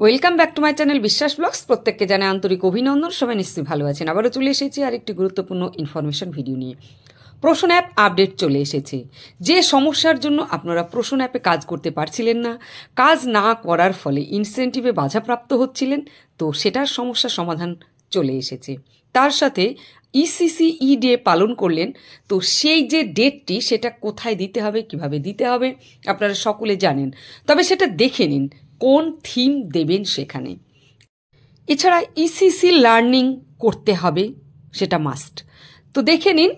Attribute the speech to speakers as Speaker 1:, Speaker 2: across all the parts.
Speaker 1: Welcome back to my channel বিশ্বাস blogs. প্রত্যেককে জানাই আন্তরিক অভিনন্দন। সবাই নিশ্চয়ই ভালো আছেন। আবারও চলে এসেছি আর একটি গুরুত্বপূর্ণ ইনফরমেশন ভিডিও নিয়ে। প্রশ্ন অ্যাপ আপডেট চলে এসেছে। যে সমস্যার জন্য আপনারা প্রশ্ন অ্যাপে কাজ করতে পারছিলেন না, কাজ না করার ফলে ইনসেন্টিভে বাধাপ্রাপ্ত হচ্ছিলেন, তো সেটার সমস্যার সমাধান চলে এসেছে। তার সাথে ইসিসি ই ডে পালন করলেন, তো সেই যে ডেটটি সেটা কোথায় দিতে হবে, কিভাবে দিতে হবে আপনারা সকলে জানেন, তবে সেটা দেখে নিন কোন থিম দেবেন সেখানে। এছাড়া ইসিসি লার্নিং করতে হবে, সেটা মাস্ট। তো দেখে নিন,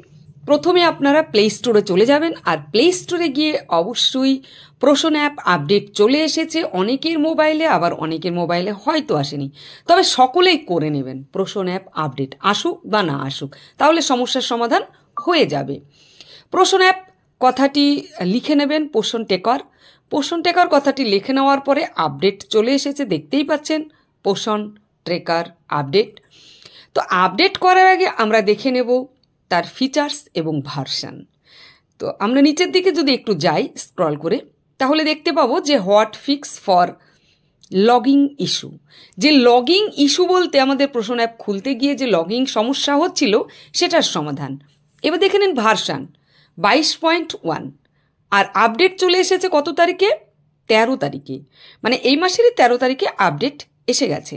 Speaker 1: প্রথমে আপনারা প্লে স্টোরে চলে যাবেন, আর প্লে স্টোরে গিয়ে অবশ্যই প্রশ্ন অ্যাপ আপডেট চলে এসেছে অনেকের মোবাইলে, আবার অনেকের মোবাইলে হয়তো আসেনি, তবে সকলেই করে নেবেন প্রশ্ন অ্যাপ আপডেট, আসুক বা না আসুক, তাহলে সমস্যার সমাধান হয়ে যাবে। প্রশ্ন অ্যাপ কথাটি লিখে নেবেন, পোষণ টেকার। পোষণ টেকার কথাটি লিখে নেওয়ার পরে আপডেট চলে এসেছে, দেখতেই পাচ্ছেন পোষণ ট্রেকার আপডেট। তো আপডেট করার আগে আমরা দেখে নেব তার ফিচার্স এবং ভার্সন। তো আমরা নিচের দিকে যদি একটু যাই স্ক্রল করে, তাহলে দেখতে পাবো যে what fix for logging issue. যে লগিং ইস্যু বলতে আমাদের প্রশ্ন অ্যাপ খুলতে গিয়ে যে লগিং সমস্যা হচ্ছিল সেটার সমাধান। এবার দেখে নিন ভার্সন 22.1, আর আপডেট চলে এসেছে কত তারিখে? 13 তারিখে, মানে এই মাসেরই 13 তারিখে আপডেট এসে গেছে।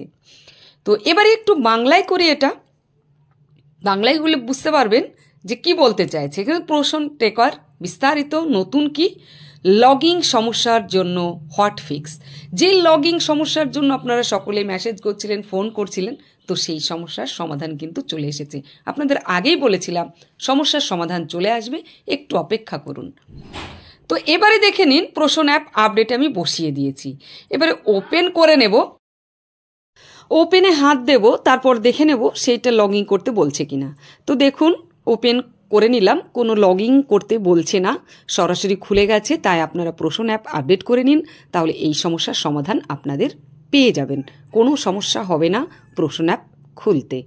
Speaker 1: তো এবারে একটু বাংলায় করে, এটা বাংলায় হলে বুঝতে পারবেন যে কি বলতে চাইছে। এখানে প্রশ্ন টেকার বিস্তারিত নতুন কি লগিং সমস্যার জন্য হোয়াট ফিক্স। যে লগিং সমস্যার জন্য আপনারা সকলে মেসেজ করছিলেন, ফোন করছিলেন, তো সেই সমস্যার সমাধান কিন্তু চলে এসেছে। আপনাদের আগেই বলেছিলাম সমস্যার সমাধান চলে আসবে, একটু অপেক্ষা করুন। তো এবারে দেখে নিন প্রশ্ন অ্যাপ আপডেট আমি বসিয়ে দিয়েছি। এবারে ওপেন করে নেব, ওপেনে হাত দেব, তারপর দেখে নেব সেইটা লগইন করতে বলছে কিনা। তো দেখুন ওপেন করে নিলাম, কোনো লগইন করতে বলছে না, সরাসরি খুলে গেছে। তাই আপনারা প্রশ্ন অ্যাপ আপডেট করে নিন, তাহলে এই সমস্যার সমাধান আপনাদের পেয়ে যাবেন, কোনো সমস্যা হবে না প্রশ্ন অ্যাপ খুলতে।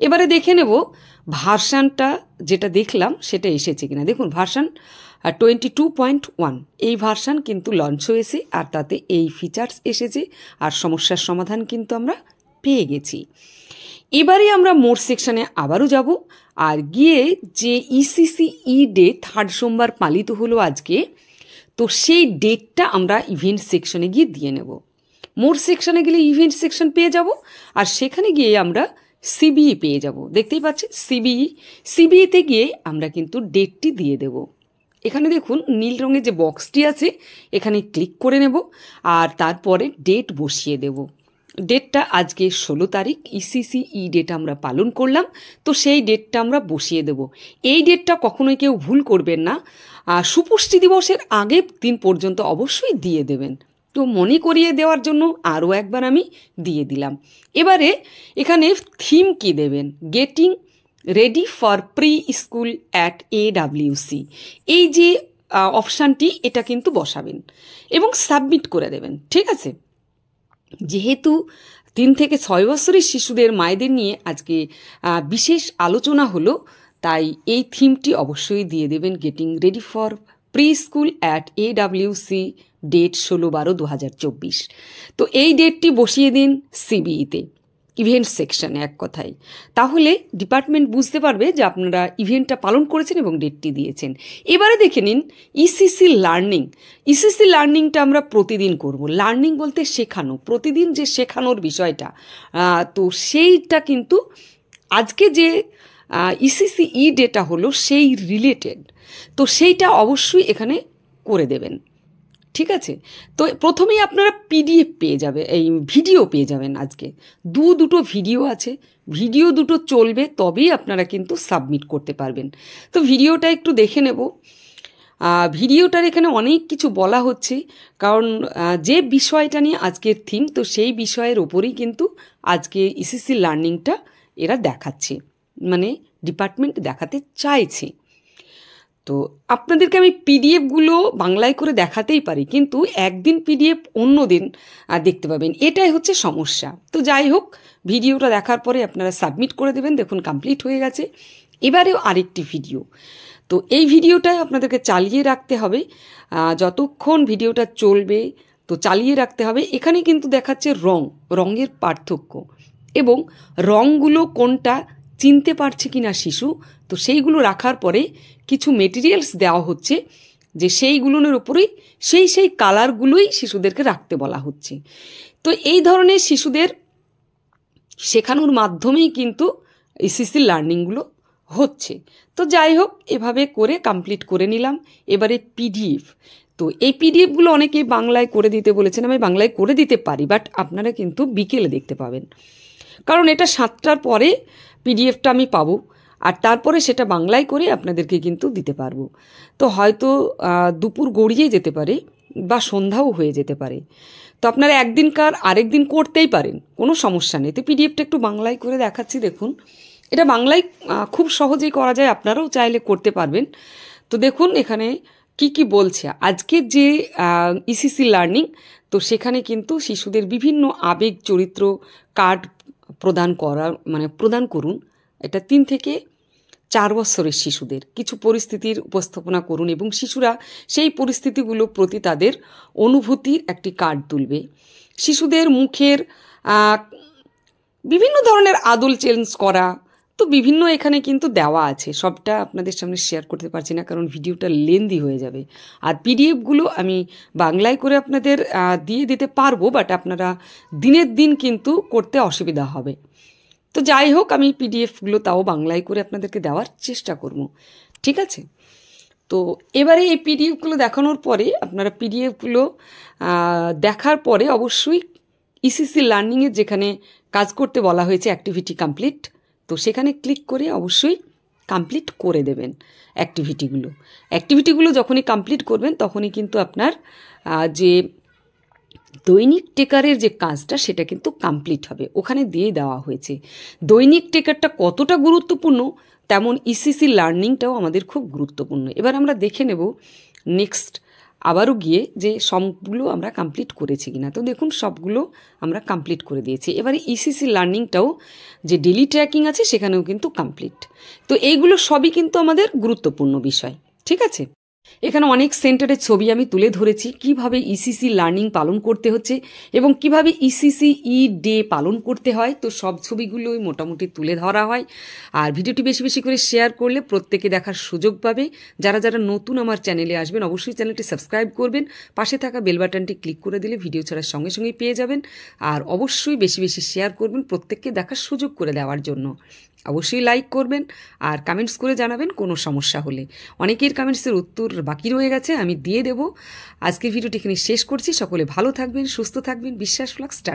Speaker 1: এবারে দেখে নেব ভার্সানটা যেটা দেখলাম সেটা এসেছে কিনা। দেখুন ভার্সান 22.1 এই ভার্সান কিন্তু লঞ্চ হয়েছে, আর তাতে এই ফিচার্স এসেছে, আর সমস্যার সমাধান কিন্তু আমরা পেয়ে গেছি। এবারে আমরা মোর সেকশানে আবারও যাব, আর গিয়ে যে ইসিসি ই ডে 3rd সোমবার পালিত হলো আজকে, তো সেই ডেটটা আমরা ইভেন্ট সেকশনে গিয়ে দিয়ে নেব। মোর সেকশনে গেলে ইভেন্ট সেকশন পেয়ে যাব, আর সেখানে গিয়ে আমরা সিবিই পেয়ে যাব। দেখতেই পাচ্ছেন সিবিইতে গিয়ে আমরা কিন্তু ডেটটি দিয়ে দেব। এখানে দেখুন নীল রঙের যে বক্সটি আছে, এখানে ক্লিক করে নেব, আর তারপরে ডেট বসিয়ে দেব। ডেটটা আজকে 16 তারিখ, ইসিসি ই ডেট আমরা পালন করলাম, তো সেই ডেটটা আমরা বসিয়ে দেব। এই ডেটটা কখনোই কেউ ভুল করবেন না, সুপুষ্টি দিবসের আগের দিন পর্যন্ত অবশ্যই দিয়ে দেবেন। তো মনে করিয়ে দেওয়ার জন্য আরও একবার আমি দিয়ে দিলাম। এবারে এখানে থিম কি দেবেন? Getting ready for pre school at AWC, এই যে অপশানটি, এটা কিন্তু বসাবেন এবং সাবমিট করে দেবেন। ঠিক আছে, যেহেতু 3 থেকে 6 বছরের শিশুদের মায়েদের নিয়ে আজকে বিশেষ আলোচনা হলো, তাই এই থিমটি অবশ্যই দিয়ে দেবেন। Getting ready for pre school at AWC, date 16/12/2024। তো এই ডেটটি বসিয়ে দিন সিবিইতে, ইভেন্ট সেকশনে এক কথায়। তাহলে ডিপার্টমেন্ট বুঝতে পারবে যে আপনারা ইভেন্টটা পালন করেছেন এবং ডেটটি দিয়েছেন। এবারে দেখে নিন ইসিসি লার্নিং। ইসিসি লার্নিংটা আমরা প্রতিদিন করব। লার্নিং বলতে শেখানো, প্রতিদিন যে শেখানোর বিষয়টা, তো সেইটা কিন্তু আজকে যে ইসিসি ই ডেটা হলো সেই রিলেটেড, তো সেইটা অবশ্যই এখানে করে দেবেন। ঠিক আছে, তো প্রথমেই আপনারা পিডিএফ পেয়ে যাবে, এই ভিডিও পেয়ে যাবেন। আজকে দুটো ভিডিও আছে, ভিডিও দুটো চলবে, তবেই আপনারা কিন্তু সাবমিট করতে পারবেন। তো ভিডিওটা একটু দেখে নেব। ভিডিওটার এখানে অনেক কিছু বলা হচ্ছে, কারণ যে বিষয়টা নিয়ে আজকের থিম, তো সেই বিষয়ের ওপরেই কিন্তু আজকে ইসিসি লার্নিংটা এরা দেখাচ্ছে, মানে ডিপার্টমেন্ট দেখাতে চাইছে। তো আপনাদেরকে আমি পিডিএফগুলো বাংলায় করে দেখাতেই পারি, কিন্তু একদিন পিডিএফ অন্য দিন দেখতে পাবেন, এটাই হচ্ছে সমস্যা। তো যাই হোক, ভিডিওটা দেখার পরে আপনারা সাবমিট করে দেবেন। দেখুন কমপ্লিট হয়ে গেছে। এবারেও আরেকটি ভিডিও, তো এই ভিডিওটা আপনাদেরকে চালিয়ে রাখতে হবে যতক্ষণ ভিডিওটা চলবে, তো চালিয়ে রাখতে হবে। এখানে কিন্তু দেখাচ্ছে রঙের পার্থক্য এবং রঙগুলো কোনটা চিনতে পারছে কিনা শিশু, তো সেইগুলো রাখার পরে কিছু মেটেরিয়ালস দেওয়া হচ্ছে যে সেইগুলোর উপরেই সেই কালারগুলোই শিশুদেরকে রাখতে বলা হচ্ছে। তো এই ধরনের শিশুদের শেখানোর মাধ্যমেই কিন্তু ইসিসি লার্নিংগুলো হচ্ছে। তো যাই হোক, এভাবে করে কমপ্লিট করে নিলাম। এবারে পিডিএফ, তো এই পিডিএফগুলো অনেকেই বাংলায় করে দিতে বলেছেন, আমি বাংলায় করে দিতে পারি, বাট আপনারা কিন্তু বিকেলে দেখতে পাবেন, কারণ এটা 7টার পরে পিডিএফটা আমি পাবো, আর তারপরে সেটা বাংলায় করে আপনাদেরকে কিন্তু দিতে পারবো। তো হয়তো দুপুর গড়িয়ে যেতে পারে বা সন্ধ্যাও হয়ে যেতে পারে, তো আপনারা একদিনকার আরেক দিন করতেই পারেন, কোনো সমস্যা নেই। তো পিডিএফটা একটু বাংলায় করে দেখাচ্ছি, দেখুন এটা বাংলায় খুব সহজেই করা যায়, আপনারাও চাইলে করতে পারবেন। তো দেখুন এখানে কি কি বলছে আজকের যে ইসিসি লার্নিং, তো সেখানে কিন্তু শিশুদের বিভিন্ন আবেগ চরিত্র কার্ড প্রদান করুন। এটা 3 থেকে 4 বছরের শিশুদের কিছু পরিস্থিতির উপস্থাপনা করুন এবং শিশুরা সেই পরিস্থিতিগুলো প্রতি তাদের অনুভূতির একটি কার্ড তুলবে। শিশুদের মুখের বিভিন্ন ধরনের আদল চেঞ্জ করা, তো বিভিন্ন এখানে কিন্তু দেওয়া আছে, সবটা আপনাদের সামনে শেয়ার করতে পারছি না কারণ ভিডিওটা লেন্দি হয়ে যাবে। আর পিডিএফগুলো আমি বাংলায় করে আপনাদের দিয়ে দিতে পারবো, বাট আপনারা দিনের দিন কিন্তু করতে অসুবিধা হবে। তো যাই হোক, আমি পিডিএফগুলো তাও বাংলায় করে আপনাদেরকে দেওয়ার চেষ্টা করব, ঠিক আছে? তো এবারে এই পিডিএফগুলো দেখানোর পরে আপনারা পিডিএফগুলো দেখার পরে অবশ্যই ইসিসি লার্নিংয়ের যেখানে কাজ করতে বলা হয়েছে অ্যাক্টিভিটি কমপ্লিট, তো সেখানে ক্লিক করে অবশ্যই কমপ্লিট করে দেবেন অ্যাক্টিভিটিগুলো যখনই কমপ্লিট করবেন তখনই কিন্তু আপনার যে দৈনিক টেকারের যে কাজটা সেটা কিন্তু কমপ্লিট হবে, ওখানে দিয়ে দেওয়া হয়েছে। দৈনিক টেকারটা কতটা গুরুত্বপূর্ণ, তেমন ইসিসি লার্নিংটাও আমাদের খুব গুরুত্বপূর্ণ। এবার আমরা দেখে নেব নেক্সট আবারও গিয়ে যে সবগুলো আমরা কমপ্লিট করেছি কিনা। তো দেখুন সবগুলো আমরা কমপ্লিট করে দিয়েছি। এবারে ইসিসি লার্নিংটাও যে ডেলি ট্র্যাকিং আছে সেখানেও কিন্তু কমপ্লিট। তো এইগুলো সবই কিন্তু আমাদের গুরুত্বপূর্ণ বিষয়, ঠিক আছে? এখানে অনেক সেন্টারের ছবি আমি তুলে ধরেছি, কিভাবে ইসিসি লার্নিং পালন করতে হচ্ছে এবং কিভাবে ইসিসি ডে পালন করতে হয়। তো সব ছবিগুলোই মোটামুটি তুলে ধরা হয়। আর ভিডিওটি বেশি বেশি করে শেয়ার করলে প্রত্যেকে দেখার সুযোগ পাবে। যারা যারা নতুন আমার চ্যানেলে আসবেন অবশ্যই চ্যানেলটি সাবস্ক্রাইব করবেন, পাশে থাকা বেল বাটনটি ক্লিক করে দিলে ভিডিও ছাড়ার সঙ্গে সঙ্গেই পেয়ে যাবেন। আর অবশ্যই বেশি বেশি শেয়ার করবেন প্রত্যেককে দেখার সুযোগ করে দেওয়ার জন্য। অবশ্যই লাইক করবেন আর কমেন্টস করে জানাবেন কোনো সমস্যা হলে। অনেকের কমেন্টসের উত্তর বাকি রয়ে গেছে, আমি দিয়ে দেব। আজকের ভিডিওটি এখানে শেষ করছি। সকলে ভালো থাকবেন, সুস্থ থাকবেন। বিশ্বাস ব্লগ স্টার্ট।